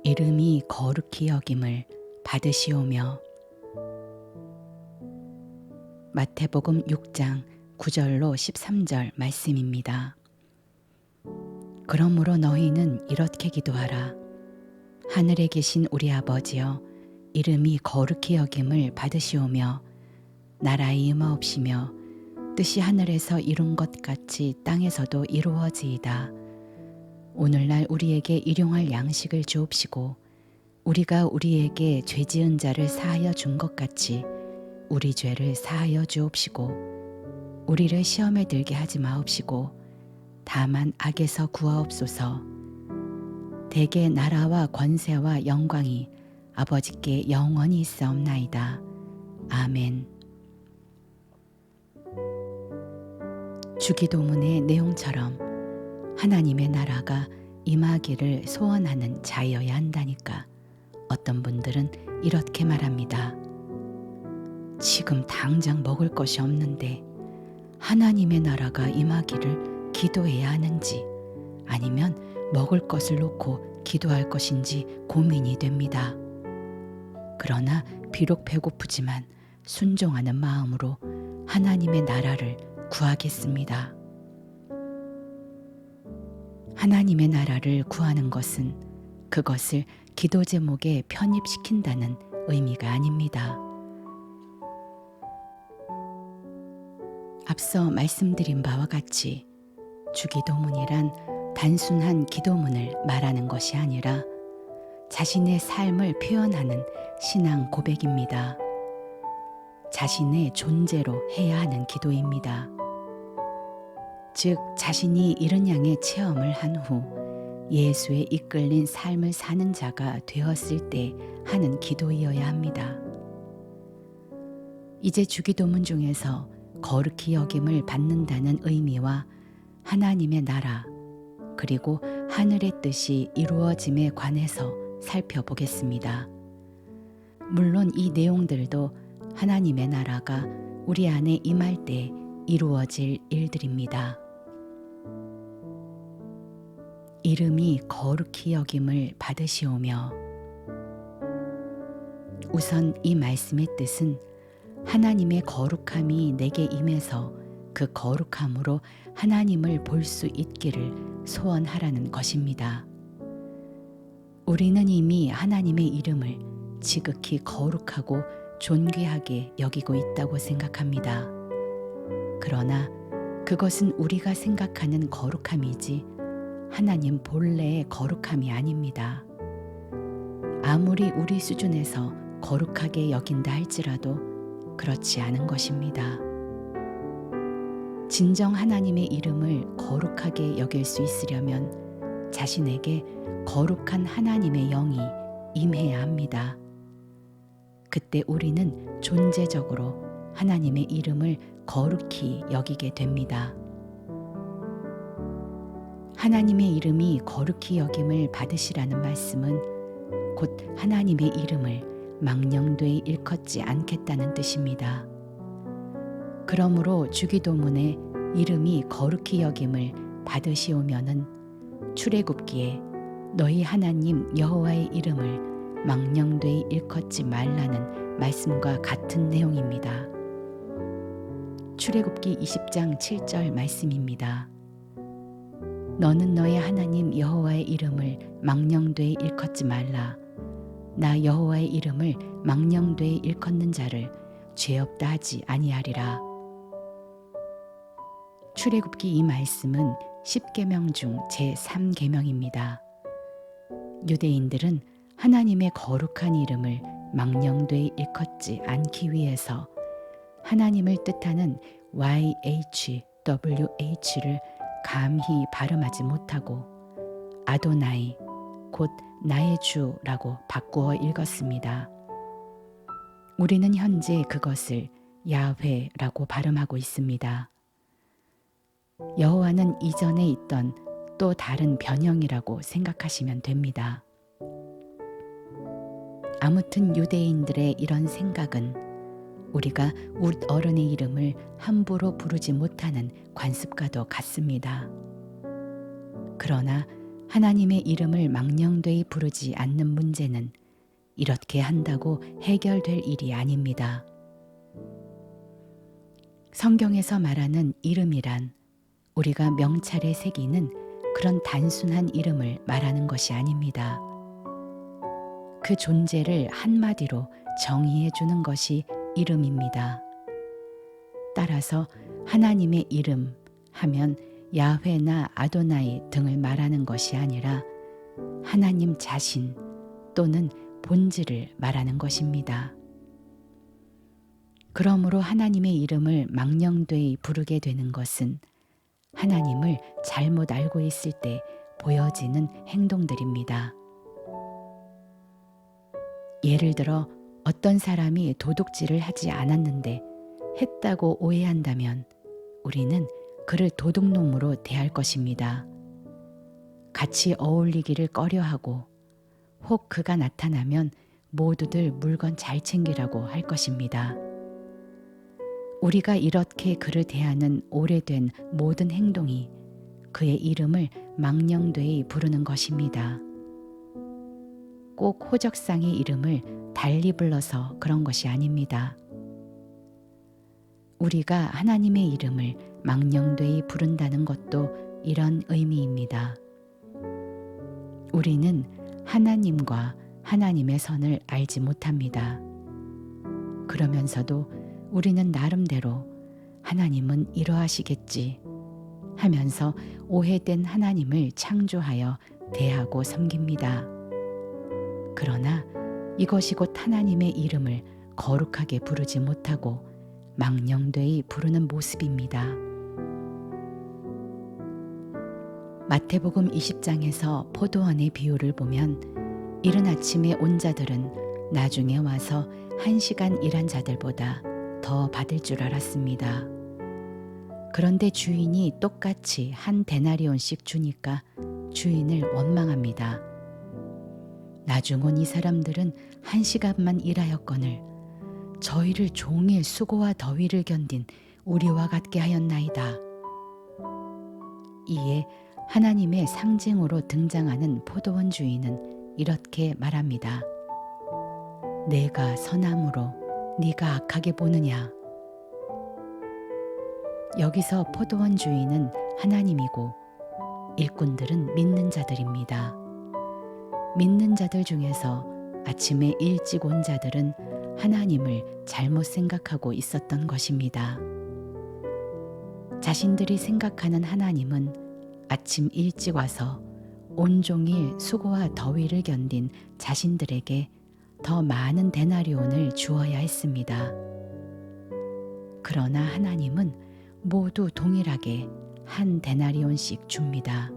이름이 거룩히 여김을 받으시오며. 마태복음 6장 9절로 13절 말씀입니다. 그러므로 너희는 이렇게 기도하라. 하늘에 계신 우리 아버지여, 이름이 거룩히 여김을 받으시오며 나라의 임하옵시며 뜻이 하늘에서 이룬 것 같이 땅에서도 이루어지이다. 오늘날 우리에게 일용할 양식을 주옵시고 우리가 우리에게 죄 지은 자를 사하여 준 것 같이 우리 죄를 사하여 주옵시고 우리를 시험에 들게 하지 마옵시고 다만 악에서 구하옵소서. 대개 나라와 권세와 영광이 아버지께 영원히 있사옵나이다. 아멘. 주기도문의 내용처럼 하나님의 나라가 임하기를 소원하는 자여야 한다니까 어떤 분들은 이렇게 말합니다. 지금 당장 먹을 것이 없는데 하나님의 나라가 임하기를 기도해야 하는지 아니면 먹을 것을 놓고 기도할 것인지 고민이 됩니다. 그러나 비록 배고프지만 순종하는 마음으로 하나님의 나라를 구하겠습니다. 하나님의 나라를 구하는 것은 그것을 기도 제목에 편입시킨다는 의미가 아닙니다. 앞서 말씀드린 바와 같이 주기도문이란 단순한 기도문을 말하는 것이 아니라 자신의 삶을 표현하는 신앙 고백입니다. 자신의 존재로 해야 하는 기도입니다. 즉 자신이 이런 양의 체험을 한 후 예수에 이끌린 삶을 사는 자가 되었을 때 하는 기도이어야 합니다. 이제 주기도문 중에서 거룩히 여김을 받는다는 의미와 하나님의 나라 그리고 하늘의 뜻이 이루어짐에 관해서 살펴보겠습니다. 물론 이 내용들도 하나님의 나라가 우리 안에 임할 때 이루어질 일들입니다. 이름이 거룩히 여김을 받으시오며. 우선 이 말씀의 뜻은 하나님의 거룩함이 내게 임해서 그 거룩함으로 하나님을 볼 수 있기를 소원하라는 것입니다. 우리는 이미 하나님의 이름을 지극히 거룩하고 존귀하게 여기고 있다고 생각합니다. 그러나 그것은 우리가 생각하는 거룩함이지 하나님 본래의 거룩함이 아닙니다. 아무리 우리 수준에서 거룩하게 여긴다 할지라도 그렇지 않은 것입니다. 진정 하나님의 이름을 거룩하게 여길 수 있으려면 자신에게 거룩한 하나님의 영이 임해야 합니다. 그때 우리는 존재적으로 하나님의 이름을 거룩히 여기게 됩니다. 하나님의 이름이 거룩히 여김을 받으시라는 말씀은 곧 하나님의 이름을 망령되이 일컫지 않겠다는 뜻입니다. 그러므로 주기도문에 이름이 거룩히 여김을 받으시오면은 출애굽기에 너희 하나님 여호와의 이름을 망령되이 일컫지 말라는 말씀과 같은 내용입니다. 출애굽기 20장 7절 말씀입니다. 너는 너의 하나님 여호와의 이름을 망령되이 일컫지 말라. 나 여호와의 이름을 망령되이 일컫는 자를 죄 없다 하지 아니하리라. 출애굽기 이 말씀은 10계명 중 제3계명입니다. 유대인들은 하나님의 거룩한 이름을 망령되이 일컫지 않기 위해서 하나님을 뜻하는 YHWH를 감히 발음하지 못하고 아도나이 곧 나의 주라고 바꾸어 읽었습니다. 우리는 현재 그것을 야훼라고 발음하고 있습니다. 여호와는 이전에 있던 또 다른 변형이라고 생각하시면 됩니다. 아무튼 유대인들의 이런 생각은 우리가 우리 어른의 이름을 함부로 부르지 못하는 관습과도 같습니다. 그러나 하나님의 이름을 망령되이 부르지 않는 문제는 이렇게 한다고 해결될 일이 아닙니다. 성경에서 말하는 이름이란 우리가 명찰에 새기는 그런 단순한 이름을 말하는 것이 아닙니다. 그 존재를 한마디로 정의해 주는 것이 이름입니다. 따라서 하나님의 이름 하면 야훼나 아도나이 등을 말하는 것이 아니라 하나님 자신 또는 본질을 말하는 것입니다. 그러므로 하나님의 이름을 망령되이 부르게 되는 것은 하나님을 잘못 알고 있을 때 보여지는 행동들입니다. 예를 들어 어떤 사람이 도둑질을 하지 않았는데 했다고 오해한다면 우리는 그를 도둑놈으로 대할 것입니다. 같이 어울리기를 꺼려하고 혹 그가 나타나면 모두들 물건 잘 챙기라고 할 것입니다. 우리가 이렇게 그를 대하는 오래된 모든 행동이 그의 이름을 망령되이 부르는 것입니다. 꼭 호적상의 이름을 달리 불러서 그런 것이 아닙니다. 우리가 하나님의 이름을 망령되이 부른다는 것도 이런 의미입니다. 우리는 하나님과 하나님의 선을 알지 못합니다. 그러면서도 우리는 나름대로 하나님은 이러하시겠지 하면서 오해된 하나님을 창조하여 대하고 섬깁니다. 그러나 이것이 곧 하나님의 이름을 거룩하게 부르지 못하고 망령되이 부르는 모습입니다. 마태복음 20장에서 포도원의 비유를 보면 이른 아침에 온 자들은 나중에 와서 1시간 일한 자들보다 더 받을 줄 알았습니다. 그런데 주인이 똑같이 한 데나리온씩 주니까 주인을 원망합니다. 나중 온 이 사람들은 1시간만 일하였거늘 저희를 종일 수고와 더위를 견딘 우리와 같게 하였나이다. 이에 하나님의 상징으로 등장하는 포도원 주인은 이렇게 말합니다. 내가 선함으로 네가 악하게 보느냐. 여기서 포도원 주인은 하나님이고 일꾼들은 믿는 자들입니다. 믿는 자들 중에서 아침에 일찍 온 자들은 하나님을 잘못 생각하고 있었던 것입니다. 자신들이 생각하는 하나님은 아침 일찍 와서 온종일 수고와 더위를 견딘 자신들에게 더 많은 데나리온을 주어야 했습니다. 그러나 하나님은 모두 동일하게 한 데나리온씩 줍니다.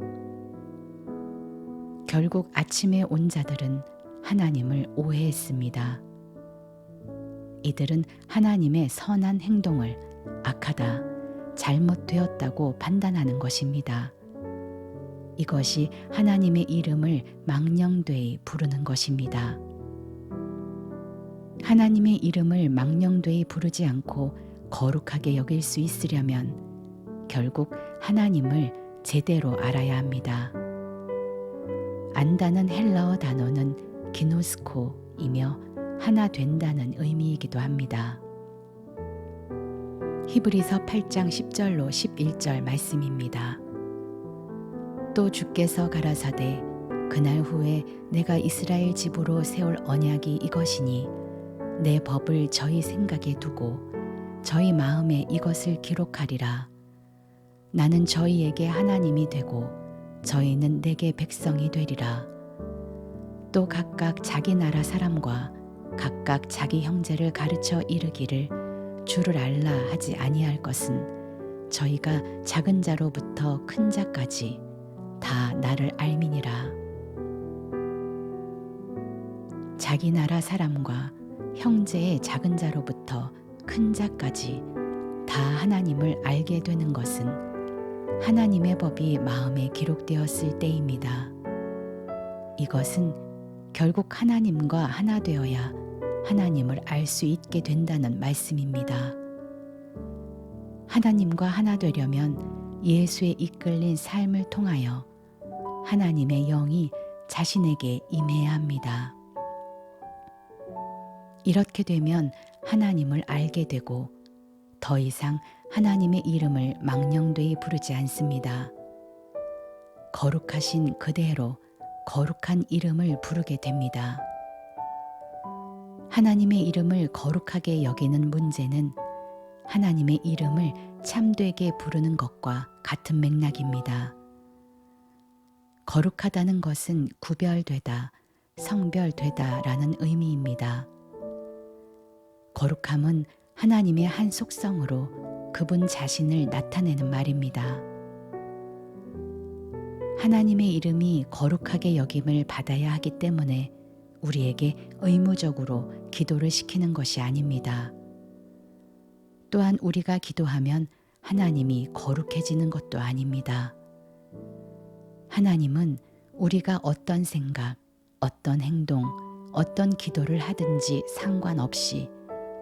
결국 아침에 온 자들은 하나님을 오해했습니다. 이들은 하나님의 선한 행동을 악하다, 잘못되었다고 판단하는 것입니다. 이것이 하나님의 이름을 망령되이 부르는 것입니다. 하나님의 이름을 망령되이 부르지 않고 거룩하게 여길 수 있으려면 결국 하나님을 제대로 알아야 합니다. 안다는 헬라어 단어는 기노스코이며 하나 된다는 의미이기도 합니다. 히브리서 8장 10절로 11절 말씀입니다. 또 주께서 가라사대 그날 후에 내가 이스라엘 집으로 세울 언약이 이것이니 내 법을 저희 생각에 두고 저희 마음에 이것을 기록하리라. 나는 저희에게 하나님이 되고 저희는 내게 백성이 되리라. 또 각각 자기 나라 사람과 각각 자기 형제를 가르쳐 이르기를 주를 알라 하지 아니할 것은 저희가 작은 자로부터 큰 자까지 다 나를 알미니라. 자기 나라 사람과 형제의 작은 자로부터 큰 자까지 다 하나님을 알게 되는 것은 하나님의 법이 마음에 기록되었을 때입니다. 이것은 결국 하나님과 하나 되어야 하나님을 알 수 있게 된다는 말씀입니다. 하나님과 하나 되려면 예수에 이끌린 삶을 통하여 하나님의 영이 자신에게 임해야 합니다. 이렇게 되면 하나님을 알게 되고 더 이상 하나님의 이름을 망령되이 부르지 않습니다. 거룩하신 그대로 거룩한 이름을 부르게 됩니다. 하나님의 이름을 거룩하게 여기는 문제는 하나님의 이름을 참되게 부르는 것과 같은 맥락입니다. 거룩하다는 것은 구별되다, 성별되다 라는 의미입니다. 거룩함은 하나님의 한 속성으로 그분 자신을 나타내는 말입니다. 하나님의 이름이 거룩하게 여김을 받아야 하기 때문에 우리에게 의무적으로 기도를 시키는 것이 아닙니다. 또한 우리가 기도하면 하나님이 거룩해지는 것도 아닙니다. 하나님은 우리가 어떤 생각, 어떤 행동, 어떤 기도를 하든지 상관없이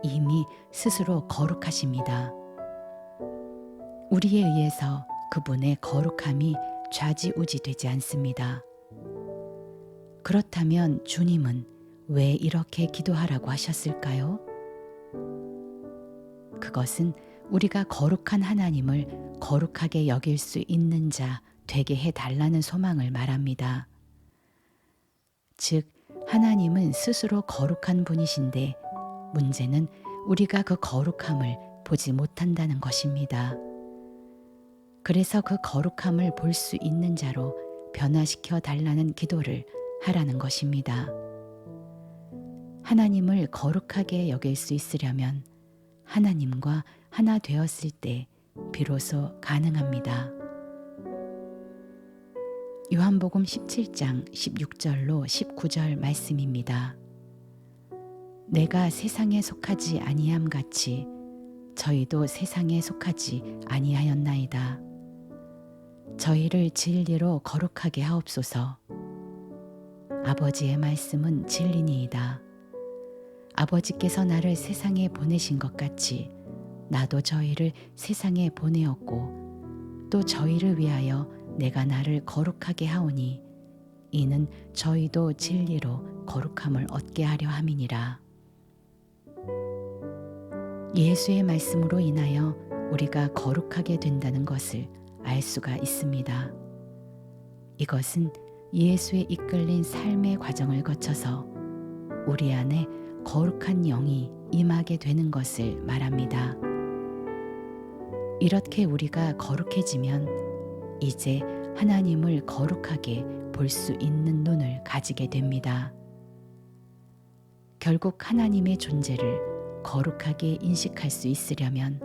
이미 스스로 거룩하십니다. 우리에 의해서 그분의 거룩함이 좌지우지되지 않습니다. 그렇다면 주님은 왜 이렇게 기도하라고 하셨을까요? 그것은 우리가 거룩한 하나님을 거룩하게 여길 수 있는 자 되게 해달라는 소망을 말합니다. 즉, 하나님은 스스로 거룩한 분이신데 문제는 우리가 그 거룩함을 보지 못한다는 것입니다. 그래서 그 거룩함을 볼 수 있는 자로 변화시켜 달라는 기도를 하라는 것입니다. 하나님을 거룩하게 여길 수 있으려면 하나님과 하나 되었을 때 비로소 가능합니다. 요한복음 17장 16절로 19절 말씀입니다. 내가 세상에 속하지 아니함 같이 저희도 세상에 속하지 아니하였나이다. 저희를 진리로 거룩하게 하옵소서. 아버지의 말씀은 진리니이다. 아버지께서 나를 세상에 보내신 것 같이 나도 저희를 세상에 보내었고 또 저희를 위하여 내가 나를 거룩하게 하오니 이는 저희도 진리로 거룩함을 얻게 하려 함이니라. 예수의 말씀으로 인하여 우리가 거룩하게 된다는 것을 알 수가 있습니다. 이것은 예수에 이끌린 삶의 과정을 거쳐서 우리 안에 거룩한 영이 임하게 되는 것을 말합니다. 이렇게 우리가 거룩해지면 이제 하나님을 거룩하게 볼 수 있는 눈을 가지게 됩니다. 결국 하나님의 존재를 거룩하게 인식할 수 있으려면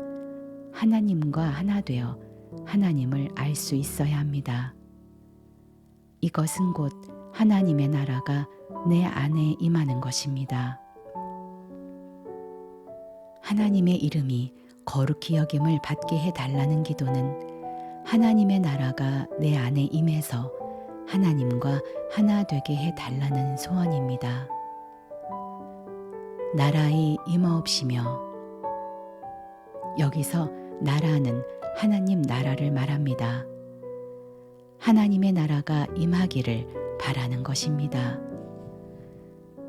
하나님과 하나 되어 하나님을 알 수 있어야 합니다. 이것은 곧 하나님의 나라가 내 안에 임하는 것입니다. 하나님의 이름이 거룩히 여김을 받게 해달라는 기도는 하나님의 나라가 내 안에 임해서 하나님과 하나 되게 해달라는 소원입니다. 나라의 임하옵시며, 여기서 나라는 하나님 나라를 말합니다. 하나님의 나라가 임하기를 바라는 것입니다.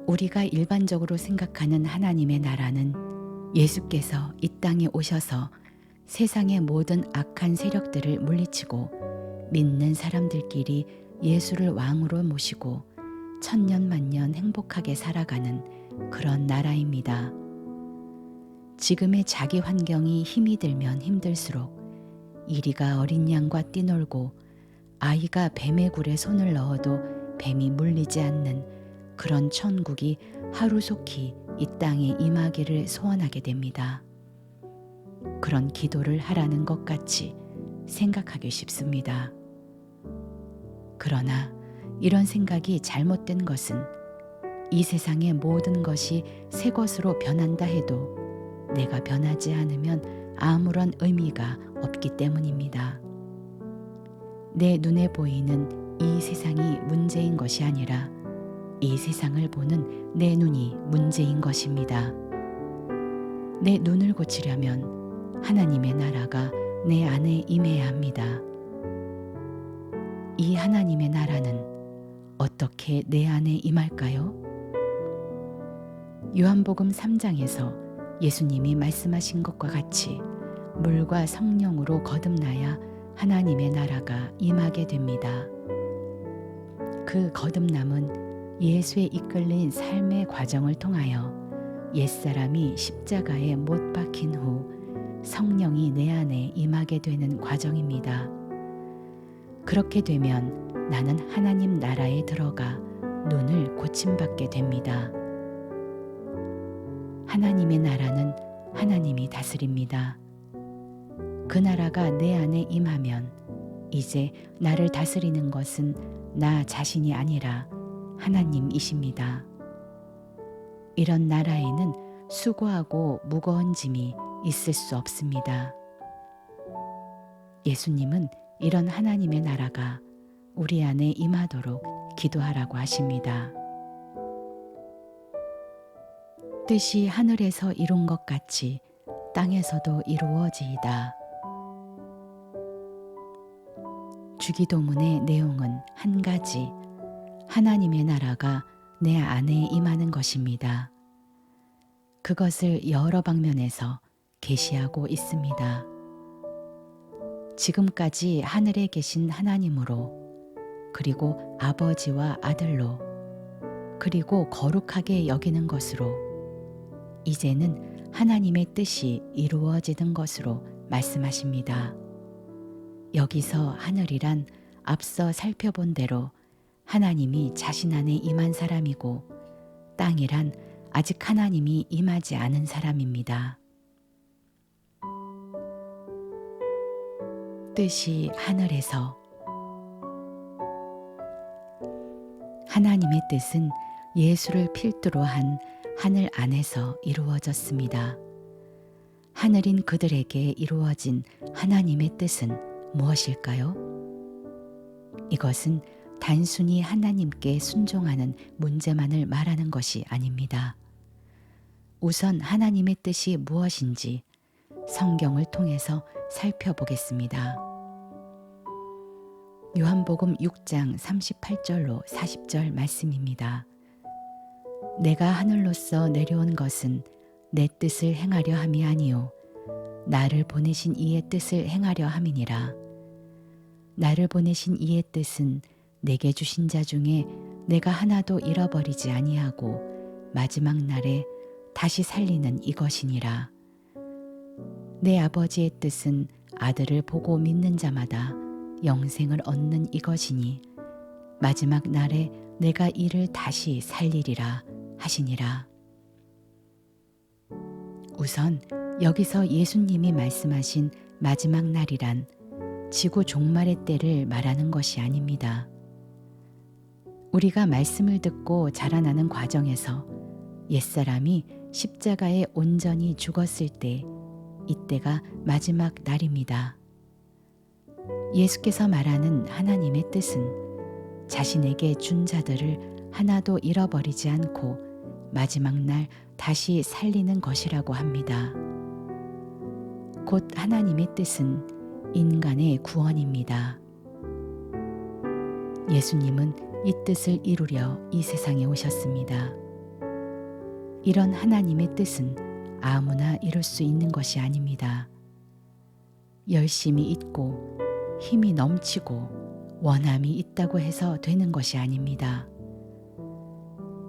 우리가 일반적으로 생각하는 하나님의 나라는 예수께서 이 땅에 오셔서 세상의 모든 악한 세력들을 물리치고 믿는 사람들끼리 예수를 왕으로 모시고 천년만년 행복하게 살아가는 그런 나라입니다. 지금의 자기 환경이 힘이 들면 힘들수록 이리가 어린 양과 뛰놀고 아이가 뱀의 굴에 손을 넣어도 뱀이 물리지 않는 그런 천국이 하루속히 이 땅에 임하기를 소원하게 됩니다. 그런 기도를 하라는 것 같이 생각하기 쉽습니다. 그러나 이런 생각이 잘못된 것은 이 세상의 모든 것이 새 것으로 변한다 해도 내가 변하지 않으면 아무런 의미가 없기 때문입니다. 내 눈에 보이는 이 세상이 문제인 것이 아니라 이 세상을 보는 내 눈이 문제인 것입니다. 내 눈을 고치려면 하나님의 나라가 내 안에 임해야 합니다. 이 하나님의 나라는 어떻게 내 안에 임할까요? 요한복음 3장에서 예수님이 말씀하신 것과 같이 물과 성령으로 거듭나야 하나님의 나라가 임하게 됩니다. 그 거듭남은 예수에 이끌린 삶의 과정을 통하여 옛사람이 십자가에 못 박힌 후 성령이 내 안에 임하게 되는 과정입니다. 그렇게 되면 나는 하나님 나라에 들어가 눈을 고침받게 됩니다. 하나님의 나라는 하나님이 다스립니다. 그 나라가 내 안에 임하면 이제 나를 다스리는 것은 나 자신이 아니라 하나님이십니다. 이런 나라에는 수고하고 무거운 짐이 있을 수 없습니다. 예수님은 이런 하나님의 나라가 우리 안에 임하도록 기도하라고 하십니다. 뜻이 하늘에서 이룬 것 같이 땅에서도 이루어지이다. 주기도문의 내용은 한 가지, 하나님의 나라가 내 안에 임하는 것입니다. 그것을 여러 방면에서 계시하고 있습니다. 지금까지 하늘에 계신 하나님으로, 그리고 아버지와 아들로, 그리고 거룩하게 여기는 것으로, 이제는 하나님의 뜻이 이루어지는 것으로 말씀하십니다. 여기서 하늘이란 앞서 살펴본 대로 하나님이 자신 안에 임한 사람이고, 땅이란 아직 하나님이 임하지 않은 사람입니다. 뜻이 하늘에서. 하나님의 뜻은 예수를 필두로 한 하늘 안에서 이루어졌습니다. 하늘인 그들에게 이루어진 하나님의 뜻은 무엇일까요? 이것은 단순히 하나님께 순종하는 문제만을 말하는 것이 아닙니다. 우선 하나님의 뜻이 무엇인지 성경을 통해서 살펴보겠습니다. 요한복음 6장 38절로 40절 말씀입니다. 내가 하늘로서 내려온 것은 내 뜻을 행하려 함이 아니요 나를 보내신 이의 뜻을 행하려 함이니라. 나를 보내신 이의 뜻은 내게 주신 자 중에 내가 하나도 잃어버리지 아니하고 마지막 날에 다시 살리는 이것이니라. 내 아버지의 뜻은 아들을 보고 믿는 자마다 영생을 얻는 이것이니 마지막 날에 내가 이를 다시 살리리라 하시니라. 우선 여기서 예수님이 말씀하신 마지막 날이란 지구 종말의 때를 말하는 것이 아닙니다. 우리가 말씀을 듣고 자라나는 과정에서 옛사람이 십자가에 온전히 죽었을 때, 이때가 마지막 날입니다. 예수께서 말하는 하나님의 뜻은 자신에게 준 자들을 하나도 잃어버리지 않고 마지막 날 다시 살리는 것이라고 합니다. 곧 하나님의 뜻은 인간의 구원입니다. 예수님은 이 뜻을 이루려 이 세상에 오셨습니다. 이런 하나님의 뜻은 아무나 이룰 수 있는 것이 아닙니다. 열심이 있고 힘이 넘치고 원함이 있다고 해서 되는 것이 아닙니다.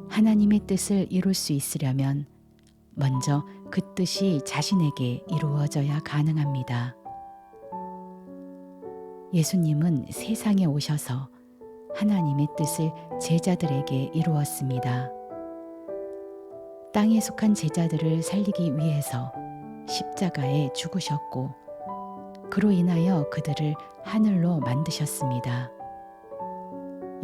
하나님의 뜻을 이룰 수 있으려면 먼저 그 뜻이 자신에게 이루어져야 가능합니다. 예수님은 세상에 오셔서 하나님의 뜻을 제자들에게 이루었습니다. 땅에 속한 제자들을 살리기 위해서 십자가에 죽으셨고, 그로 인하여 그들을 하늘로 만드셨습니다.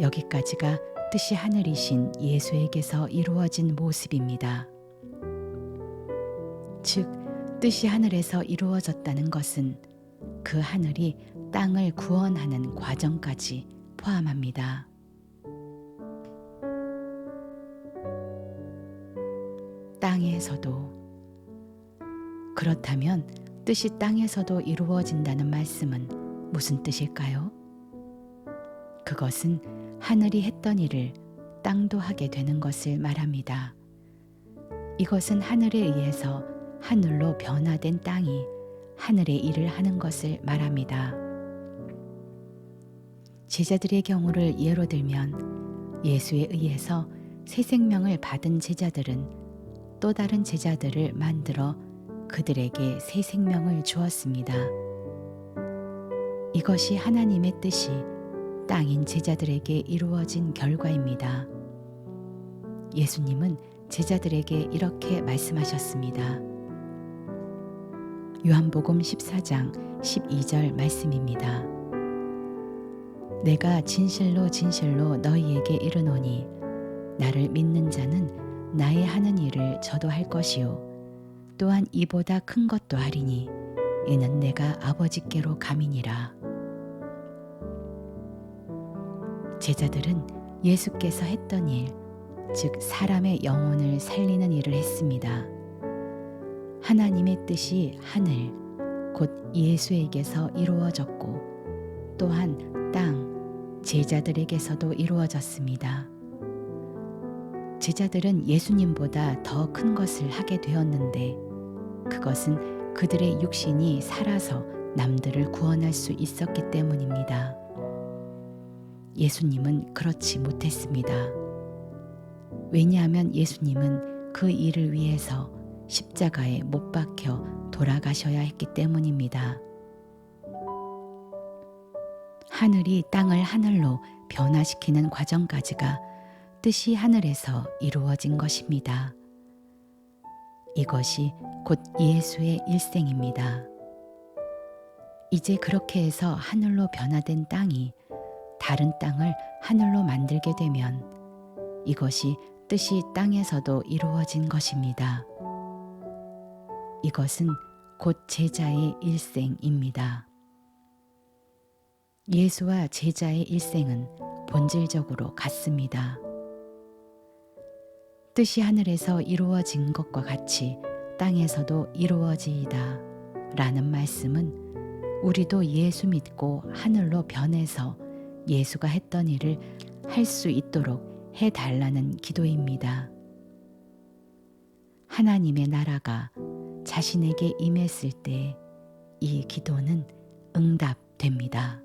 여기까지가 뜻이 하늘이신 예수에게서 이루어진 모습입니다. 즉, 뜻이 하늘에서 이루어졌다는 것은 그 하늘이 땅을 구원하는 과정까지 포함합니다. 땅에서도. 그렇다면 뜻이 땅에서도 이루어진다는 말씀은 무슨 뜻일까요? 그것은 하늘이 했던 일을 땅도 하게 되는 것을 말합니다. 이것은 하늘에 의해서 하늘로 변화된 땅이 하늘의 일을 하는 것을 말합니다. 제자들의 경우를 예로 들면 예수에 의해서 새 생명을 받은 제자들은 또 다른 제자들을 만들어 그들에게 새 생명을 주었습니다. 이것이 하나님의 뜻이 땅인 제자들에게 이루어진 결과입니다. 예수님은 제자들에게 이렇게 말씀하셨습니다. 요한복음 14장 12절 말씀입니다. 내가 진실로 진실로 너희에게 이르노니 나를 믿는 자는 나의 하는 일을 저도 할 것이요 또한 이보다 큰 것도 하리니 이는 내가 아버지께로 감이니라. 제자들은 예수께서 했던 일, 즉 사람의 영혼을 살리는 일을 했습니다. 하나님의 뜻이 하늘, 곧 예수에게서 이루어졌고 또한 땅, 제자들에게서도 이루어졌습니다. 제자들은 예수님보다 더 큰 것을 하게 되었는데 그것은 그들의 육신이 살아서 남들을 구원할 수 있었기 때문입니다. 예수님은 그렇지 못했습니다. 왜냐하면 예수님은 그 일을 위해서 십자가에 못 박혀 돌아가셔야 했기 때문입니다. 하늘이 땅을 하늘로 변화시키는 과정까지가 뜻이 하늘에서 이루어진 것입니다. 이것이 곧 예수의 일생입니다. 이제 그렇게 해서 하늘로 변화된 땅이 다른 땅을 하늘로 만들게 되면 이것이 뜻이 땅에서도 이루어진 것입니다. 이것은 곧 제자의 일생입니다. 예수와 제자의 일생은 본질적으로 같습니다. 뜻이 하늘에서 이루어진 것과 같이 땅에서도 이루어지이다 라는 말씀은 우리도 예수 믿고 하늘로 변해서 예수가 했던 일을 할 수 있도록 해달라는 기도입니다. 하나님의 나라가 자신에게 임했을 때 이 기도는 응답됩니다.